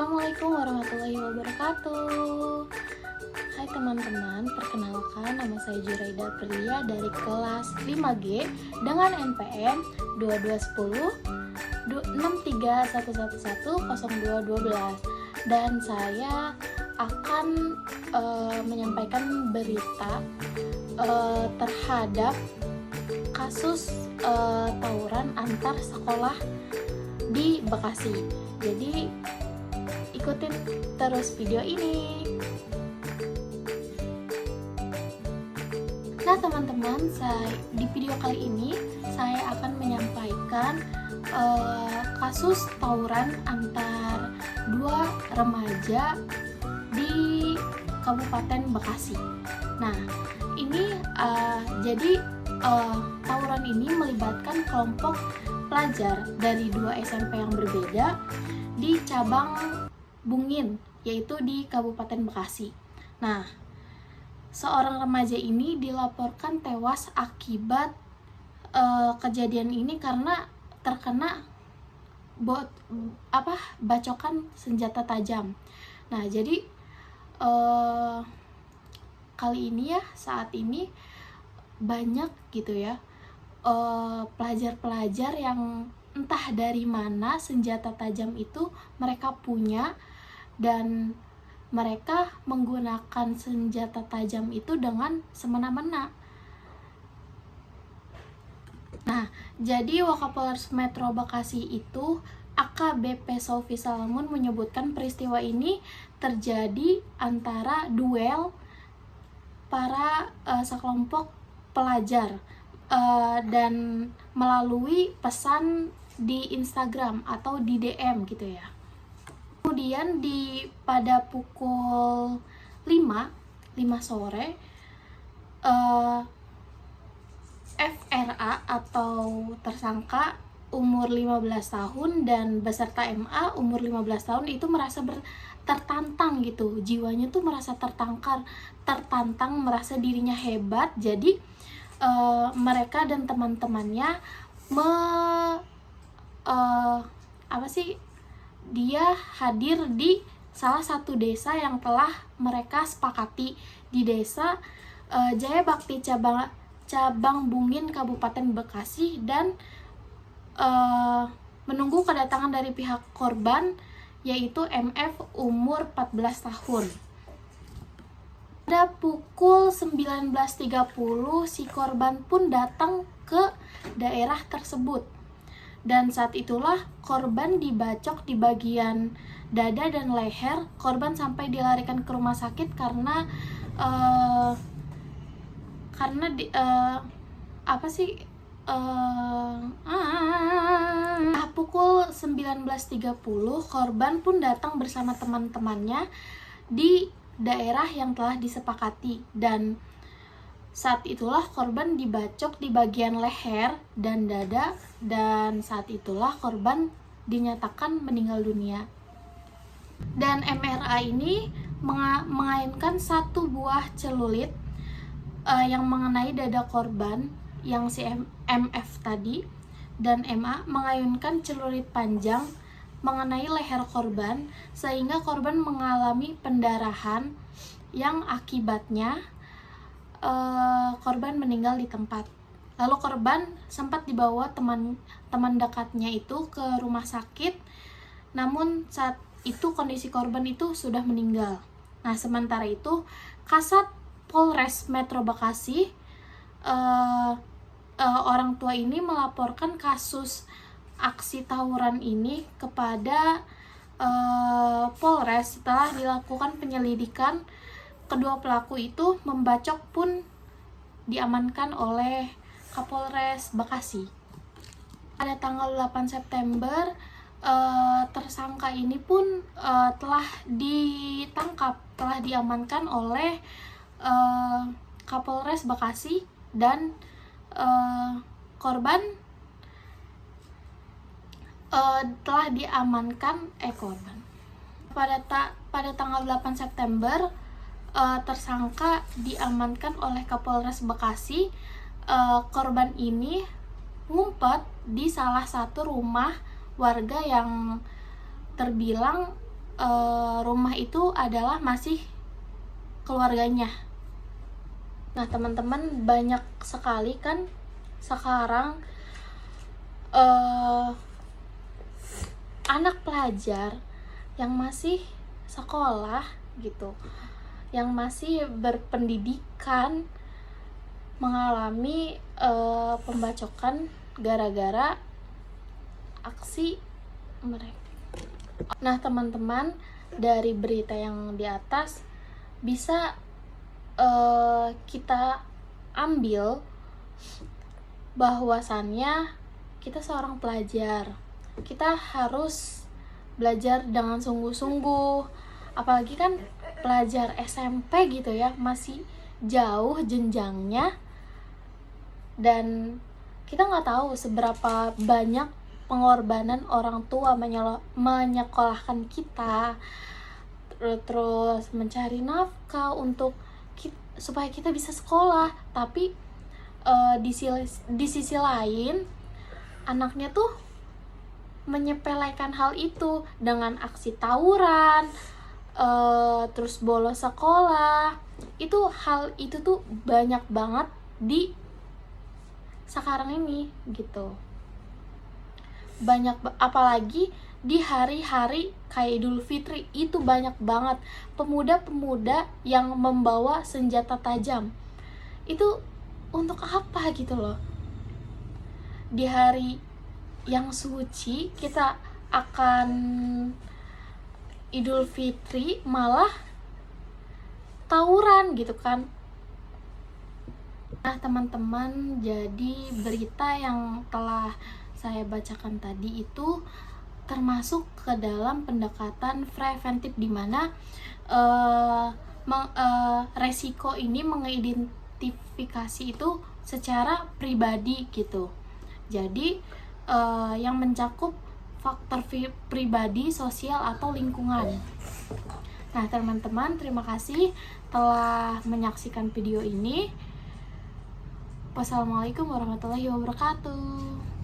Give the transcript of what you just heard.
Assalamualaikum warahmatullahi wabarakatuh. Hai teman-teman, perkenalkan nama saya Juraida Prilia dari kelas 5G dengan NPM 2210 631110212 dan saya akan menyampaikan berita terhadap kasus tawuran antar sekolah di Bekasi. Jadi ikutin terus video ini. Nah teman-teman, di video kali ini saya akan menyampaikan kasus tawuran antar dua remaja di Kabupaten Bekasi. Nah ini jadi tawuran ini melibatkan kelompok pelajar dari dua SMP yang berbeda di cabang Bungin, yaitu di Kabupaten Bekasi. Nah, seorang remaja ini dilaporkan tewas akibat kejadian ini karena terkena bacokan senjata tajam. Nah, jadi kali ini saat ini banyak gitu ya pelajar-pelajar yang entah dari mana senjata tajam itu mereka punya, dan mereka menggunakan senjata tajam itu dengan semena-mena. Nah, jadi Wakapolres Metro Bekasi itu AKBP Sofi Salamun menyebutkan peristiwa ini terjadi antara duel para sekelompok pelajar dan melalui pesan di Instagram atau di DM gitu ya. Kemudian pada pukul 5 sore FRA atau tersangka umur 15 tahun dan beserta MA umur 15 tahun itu merasa tertantang gitu. Jiwanya tuh merasa tertantang, merasa dirinya hebat. Jadi mereka dan teman-temannya dia hadir di salah satu desa yang telah mereka sepakati di desa Jaya Bakti cabang Bungin Kabupaten Bekasi, dan menunggu kedatangan dari pihak korban yaitu MF umur 14 tahun. Pada pukul 19.30 si korban pun datang ke daerah tersebut, dan saat itulah korban dibacok di bagian dada dan leher. Korban sampai dilarikan ke rumah sakit karena pukul 19.30 korban pun datang bersama teman-temannya di daerah yang telah disepakati, dan saat itulah korban dibacok di bagian leher dan dada, dan saat itulah korban dinyatakan meninggal dunia. Dan MRA ini mengayunkan satu buah celurit yang mengenai dada korban yang si MF tadi, dan MA mengayunkan celurit panjang mengenai leher korban sehingga korban mengalami pendarahan yang akibatnya korban meninggal di tempat. Lalu korban sempat dibawa teman dekatnya itu ke rumah sakit, namun saat itu kondisi korban itu sudah meninggal. Nah, sementara itu Kasat Polres Metro Bekasi orang tua ini melaporkan kasus aksi tawuran ini kepada Polres. Setelah dilakukan penyelidikan, kedua pelaku itu membacok pun diamankan oleh Kapolres Bekasi. Pada tanggal 8 September tersangka ini pun telah ditangkap, telah diamankan oleh Kapolres Bekasi, dan korban telah diamankan korban. Pada tanggal 8 September tersangka diamankan oleh Kapolres Bekasi. Korban ini ngumpet di salah satu rumah warga yang terbilang rumah itu adalah masih keluarganya. Nah teman-teman, banyak sekali kan sekarang anak pelajar yang masih sekolah gitu, yang masih berpendidikan, mengalami pembacokan gara-gara aksi mereka. Nah teman-teman, dari berita yang di atas bisa kita ambil bahwasannya kita seorang pelajar, kita harus belajar dengan sungguh-sungguh, apalagi kan pelajar SMP gitu ya, masih jauh jenjangnya, dan kita nggak tahu seberapa banyak pengorbanan orang tua menyekolahkan kita, terus mencari nafkah untuk supaya kita bisa sekolah. Tapi di sisi lain anaknya tuh menyepelekan hal itu dengan aksi tawuran, terus bolos sekolah. Hal itu tuh banyak banget di sekarang ini gitu. Apalagi di hari-hari kayak Idul Fitri itu banyak banget pemuda-pemuda yang membawa senjata tajam. Itu untuk apa gitu loh? Di hari yang suci kita akan Idul Fitri malah tawuran gitu kan. Nah teman-teman, jadi berita yang telah saya bacakan tadi itu termasuk ke dalam pendekatan preventif, di mana resiko ini mengidentifikasi itu secara pribadi gitu. Jadi yang mencakup faktor pribadi, sosial, atau lingkungan. Nah teman-teman, terima kasih telah menyaksikan video ini. Wassalamualaikum warahmatullahi wabarakatuh.